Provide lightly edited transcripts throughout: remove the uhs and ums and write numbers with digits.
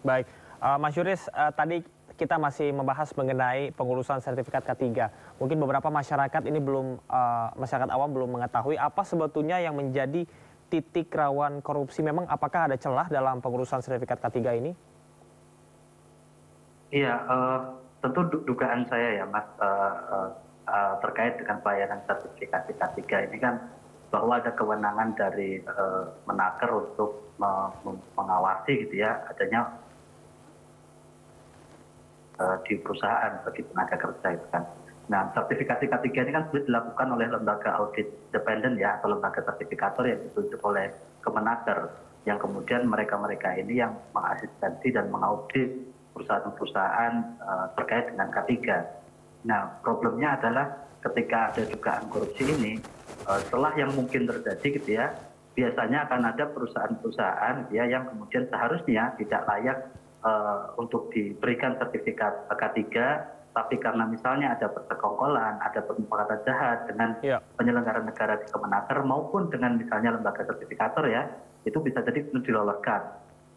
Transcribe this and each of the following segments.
Baik, Mas Yuris, tadi kita masih membahas mengenai pengurusan sertifikat K3. Mungkin beberapa masyarakat ini belum, masyarakat awam belum mengetahui apa sebetulnya yang menjadi titik rawan korupsi. Memang apakah ada celah dalam pengurusan sertifikat K3 ini? Iya, tentu dugaan saya ya Mas, terkait dengan pelayanan sertifikasi K3 ini kan bahwa ada kewenangan dari Menaker untuk mengawasi gitu ya adanya di perusahaan bagi tenaga kerja itu kan. Nah, sertifikasi K3 ini kan sudah dilakukan oleh lembaga audit independen ya, atau lembaga sertifikator yang ditunjuk oleh Kemenaker, yang kemudian mereka-mereka ini yang mengasistensi dan mengaudit perusahaan-perusahaan terkait dengan K3. Nah, problemnya adalah ketika ada dugaan korupsi ini, setelah yang mungkin terjadi gitu ya, biasanya akan ada perusahaan-perusahaan ya yang kemudian seharusnya tidak layak untuk diberikan sertifikat K3, tapi karena misalnya ada persekongkolan, ada permufakatan jahat dengan penyelenggara negara di Kemenaker maupun dengan misalnya lembaga sertifikator ya, itu bisa jadi diloloskan.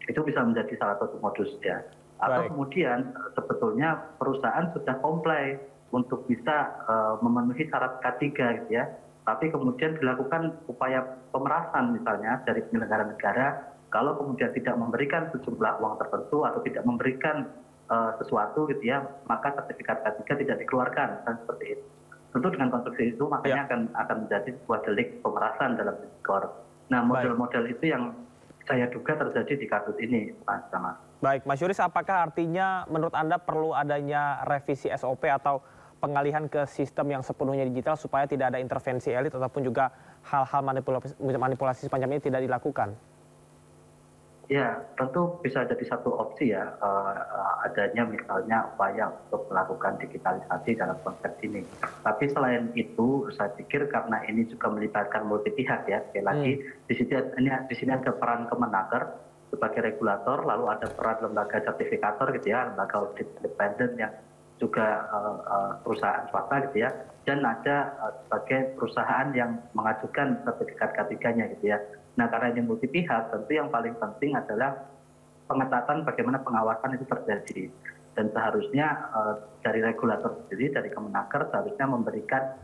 Itu bisa menjadi salah satu modus ya. Atau kemudian sebetulnya perusahaan sudah comply untuk bisa memenuhi syarat K3 gitu ya, tapi kemudian dilakukan upaya pemerasan misalnya dari penyelenggara negara. Kalau kemudian tidak memberikan sejumlah uang tertentu atau tidak memberikan sesuatu gitu ya, maka sertifikat K3 tidak dikeluarkan, dan seperti itu. Tentu dengan konstruksi itu makanya akan menjadi sebuah delik pemerasan dalam tipikor. Nah, model-model itu yang saya duga terjadi di kasus ini, Mas Sama. Baik, Mas Yuris, apakah artinya menurut Anda perlu adanya revisi SOP atau pengalihan ke sistem yang sepenuhnya digital supaya tidak ada intervensi elit ataupun juga hal-hal manipulasi semacam ini tidak dilakukan? Ya, tentu bisa jadi satu opsi ya, adanya misalnya upaya untuk melakukan digitalisasi dalam konteks ini. Tapi selain itu, saya pikir karena ini juga melibatkan multi pihak ya, sekali lagi di sini ada peran Kemenaker sebagai regulator, lalu ada peran lembaga sertifikator gitu ya, lembaga audit independen yang juga perusahaan swasta gitu ya, dan ada sebagai perusahaan yang mengajukan sertifikat K3-nya gitu ya. Nah, karena ini multi pihak, tentu yang paling penting adalah pengetatan bagaimana pengawasan itu terjadi. Dan seharusnya dari regulator sendiri, dari Kemenaker seharusnya memberikan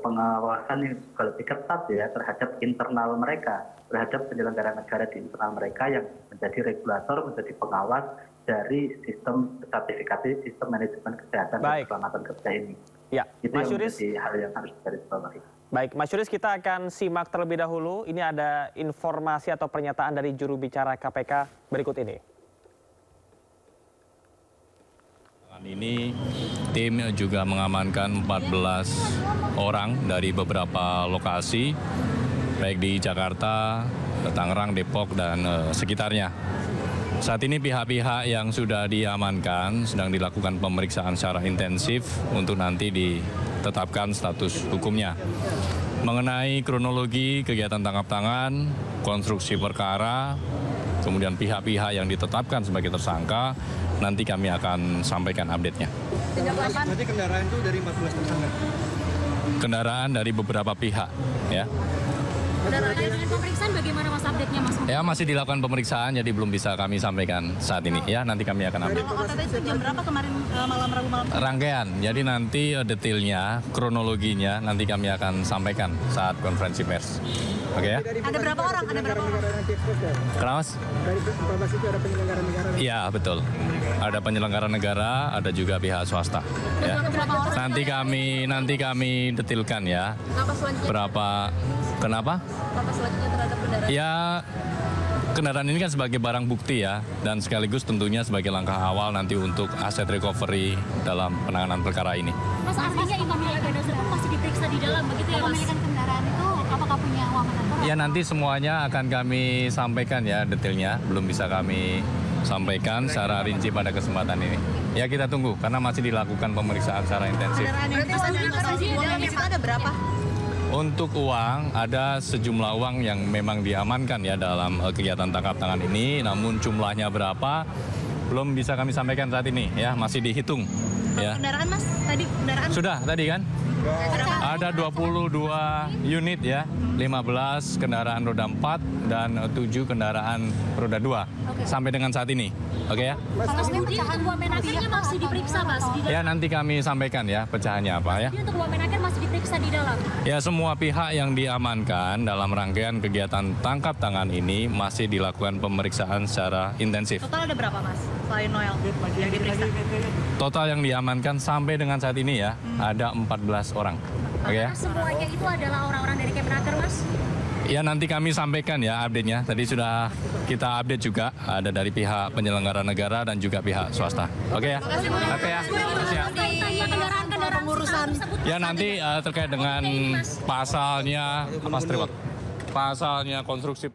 pengawasan yang juga lebih ketat ya terhadap internal mereka, terhadap penyelenggara negara di internal mereka yang menjadi regulator, menjadi pengawas dari sistem sertifikasi, sistem manajemen kesehatan dan keselamatan kerja ini. Ya, itu Mas yang Yuris, menjadi hal yang harus digarisbawahi. Baik, Mas Yuris, kita akan simak terlebih dahulu. Ini ada informasi atau pernyataan dari juru bicara KPK berikut ini. Ini tim juga mengamankan 14 orang dari beberapa lokasi, baik di Jakarta, Tangerang, Depok, dan sekitarnya. Saat ini pihak-pihak yang sudah diamankan sedang dilakukan pemeriksaan secara intensif untuk nanti ditetapkan status hukumnya. Mengenai kronologi kegiatan tangkap tangan, konstruksi perkara, kemudian pihak-pihak yang ditetapkan sebagai tersangka, nanti kami akan sampaikan update-nya. Berarti kendaraan itu dari 14 tersangka? Kendaraan dari beberapa pihak, ya. Kendaraan dengan pemeriksaan bagaimana Mas update-nya Mas? Ya, masih dilakukan pemeriksaan, jadi belum bisa kami sampaikan saat ini. Ya, nanti kami akan update. Kalau OTT itu jam berapa kemarin malam Rabu malam? Rangkaian, jadi nanti detailnya, kronologinya nanti kami akan sampaikan saat konferensi pers. Oke ya? Ada berapa orang? Ada berapa orang? Kenapa Mas? Dari 14 itu ada penyelenggara negara? Iya, betul. Ada penyelenggara negara, ada juga pihak swasta. Ya. Nanti kami detailkan ya. Berapa? Kenapa? Apa selanjutnya terhadap kendaraan? Ya, kendaraan ini kan sebagai barang bukti ya, dan sekaligus tentunya sebagai langkah awal nanti untuk aset recovery dalam penanganan perkara ini. Mas, artinya pemilik dasar masih diperiksa di dalam begitu ya Mas? Pemilikan kendaraan itu apakah punya uang menantor? Ya, nanti semuanya akan kami sampaikan ya detailnya, belum bisa kami sampaikan secara rinci pada kesempatan ini. Ya, kita tunggu karena masih dilakukan pemeriksaan secara intensif. Kendaraan yang bisa ada berapa? Untuk uang, ada sejumlah uang yang memang diamankan ya dalam kegiatan tangkap tangan ini, namun jumlahnya berapa belum bisa kami sampaikan saat ini ya, masih dihitung ya. Kendaraan Mas, tadi kendaraan Sudah tadi kan? Ada 22 unit ya, 15 kendaraan roda 4 dan 7 kendaraan roda 2 sampai dengan saat ini. Oke ya? Kalau sendiri untuk Wamenakernya masih diperiksa Mas di dalam. Ya nanti kami sampaikan ya pecahannya apa ya. Jadi untuk Wamenaker masih diperiksa di dalam. Ya semua pihak yang diamankan dalam rangkaian kegiatan tangkap tangan ini masih dilakukan pemeriksaan secara intensif. Total ada berapa Mas selain Noel yang diperiksa? Total yang diamankan sampai dengan saat ini ya ada 14 orang. Oke ya? Apakah semuanya itu adalah orang-orang dari Kemenaker Mas? Ya nanti kami sampaikan ya update-nya. Tadi sudah kita update juga ada dari pihak penyelenggara negara dan juga pihak swasta. Oke ya? Oke ya? Makasih ya. Kendaraan Pengurusan. Ya nanti terkait dengan pasalnya, Mas Triwak, pasalnya konstruksi.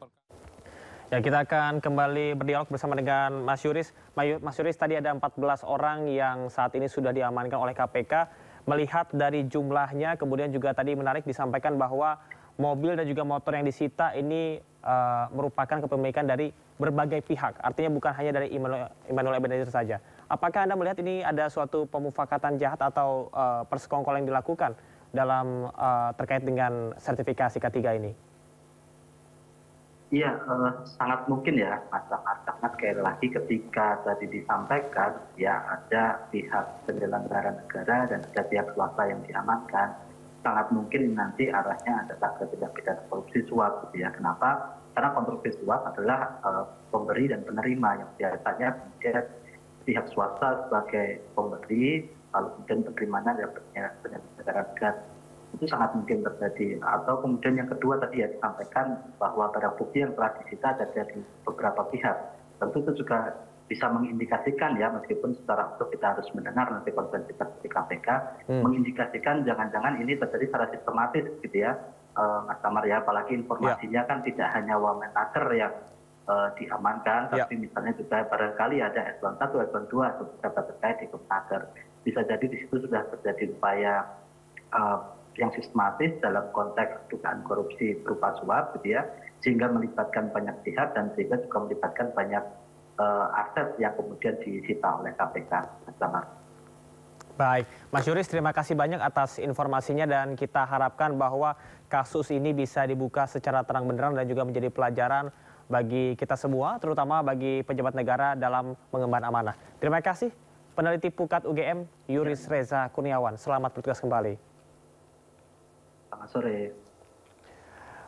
Ya, kita akan kembali berdialog bersama dengan Mas Yuris. Mas Yuris, tadi ada 14 orang yang saat ini sudah diamankan oleh KPK. Melihat dari jumlahnya, kemudian juga tadi menarik disampaikan bahwa mobil dan juga motor yang disita ini merupakan kepemilikan dari berbagai pihak. Artinya bukan hanya dari Immanuel Ebenezer saja. Apakah Anda melihat ini ada suatu pemufakatan jahat atau persekongkolan yang dilakukan dalam terkait dengan sertifikasi K3 ini? Iya, sangat mungkin ya, Mas Ahmad. Karena sekali lagi ketika tadi disampaikan, ya ada pihak penyelenggara negara dan ada pihak swasta yang diamankan, sangat mungkin nanti arahnya adalah ke tindak pidana korupsi suap, gitu ya. Kenapa? Karena korupsi suap adalah pemberi dan penerima yang biasanya kemudian pihak swasta sebagai pemberi, lalu kemudian penerimanya dari penyelenggara negara. Itu sangat mungkin terjadi. Atau kemudian yang kedua tadi ya disampaikan bahwa barang bukti yang telah disita ada dari beberapa pihak. Tentu itu juga bisa mengindikasikan ya, meskipun secara utuh kita harus mendengar nanti konferensi pers di KPK, mengindikasikan jangan-jangan ini terjadi secara sistematis gitu ya, Mas Tamar ya. Apalagi informasinya kan tidak hanya Wamenaker yang diamankan, tapi misalnya juga barangkali ada eselon 1, eselon 2 atau pejabat terkait di Kemenaker. Bisa jadi di situ sudah terjadi upaya yang sistematis dalam konteks dugaan korupsi berupa suap gitu ya, sehingga melibatkan banyak pihak dan sehingga juga melibatkan banyak aset yang kemudian disita oleh KPK. Baik, Mas Yuris, terima kasih banyak atas informasinya dan kita harapkan bahwa kasus ini bisa dibuka secara terang benderang dan juga menjadi pelajaran bagi kita semua, terutama bagi pejabat negara dalam mengemban amanah. Terima kasih, peneliti Pukat UGM Yuris Reza Kurniawan. Selamat bertugas kembali. Selamat sore.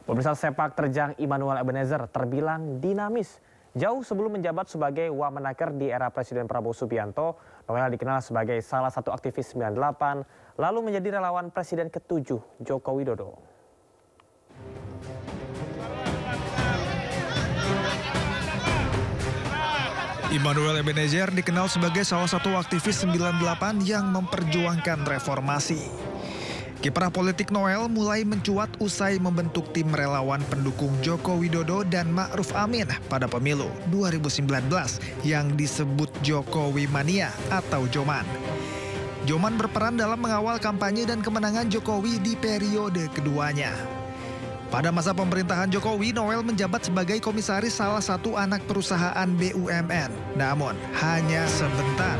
Pemirsa, sepak terjang Immanuel Ebenezer terbilang dinamis. Jauh sebelum menjabat sebagai Wamenaker di era Presiden Prabowo Subianto, Noel dikenal sebagai salah satu aktivis 98, lalu menjadi relawan Presiden ke-7 Joko Widodo. Immanuel Ebenezer dikenal sebagai salah satu aktivis 98 yang memperjuangkan reformasi. Kiprah politik Noel mulai mencuat usai membentuk tim relawan pendukung Joko Widodo dan Ma'ruf Amin pada pemilu 2019 yang disebut Jokowi Mania atau Joman. Joman berperan dalam mengawal kampanye dan kemenangan Jokowi di periode keduanya. Pada masa pemerintahan Jokowi, Noel menjabat sebagai komisaris salah satu anak perusahaan BUMN. Namun, hanya sebentar.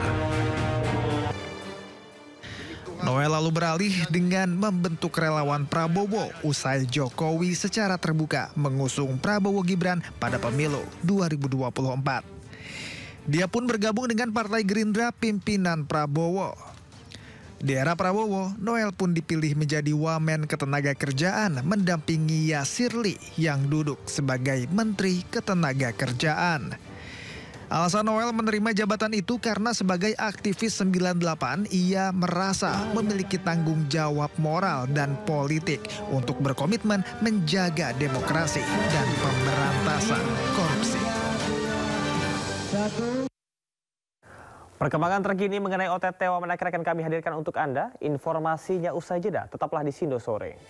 Noel lalu beralih dengan membentuk relawan Prabowo usai Jokowi secara terbuka mengusung Prabowo Gibran pada pemilu 2024. Dia pun bergabung dengan Partai Gerindra pimpinan Prabowo. Di era Prabowo, Noel pun dipilih menjadi Wamen Ketenagakerjaan mendampingi Yasirli yang duduk sebagai Menteri Ketenagakerjaan. Alasan Noel menerima jabatan itu karena sebagai aktivis 98, ia merasa memiliki tanggung jawab moral dan politik untuk berkomitmen menjaga demokrasi dan pemberantasan korupsi. Perkembangan terkini mengenai OTT Wamenaker akan kami hadirkan untuk Anda. Informasinya usai jeda, tetaplah di Sindo Sore.